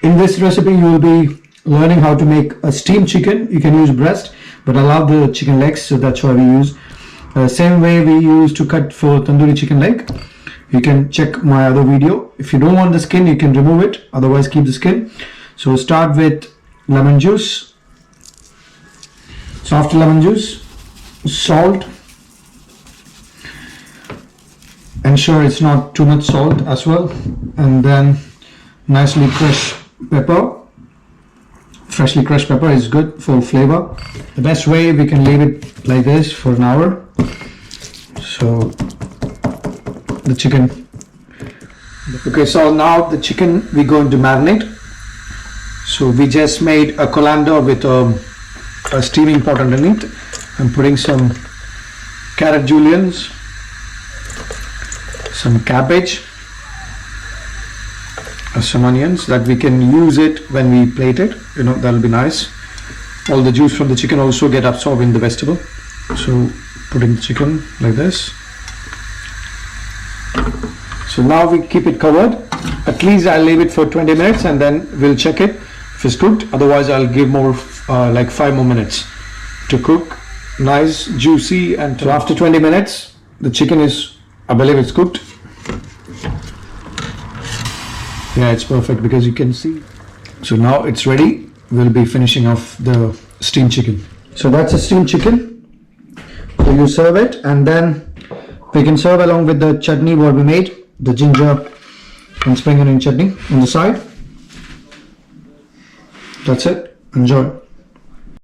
In this recipe, you will be learning how to make a steamed chicken. You can use breast, but I love the chicken legs, so that's why we use. Same way we used to cut for tandoori chicken leg. You can check my other video. If you don't want the skin, you can remove it. Otherwise, keep the skin. So start with lemon juice. So after lemon juice, salt. Ensure it's not too much salt as well. And then nicely crushed pepper. Freshly crushed pepper is good for flavor. The best way, we can leave it like this for an hour. So the chicken. Okay, so now the chicken we're going to marinate. So we just made a colander with a steaming pot underneath. I'm putting some carrot juliennes, some cabbage, some onions that we can use it when we plate it. You know, that'll be nice. All the juice from the chicken also get absorbed in the vegetable. So putting the chicken like this. So now we keep it covered. At least I'll leave it for 20 minutes and then we'll check it if it's cooked. Otherwise I'll give more like 5 more minutes to cook. Nice, juicy, and so after 20 minutes the chicken is, I believe it's cooked. Yeah, it's perfect because you can see. So now it's ready. We'll be finishing off the steamed chicken. So that's a steamed chicken. So you serve it and then we can serve along with the chutney what we made, the ginger and spring onion chutney on the side. That's it. Enjoy.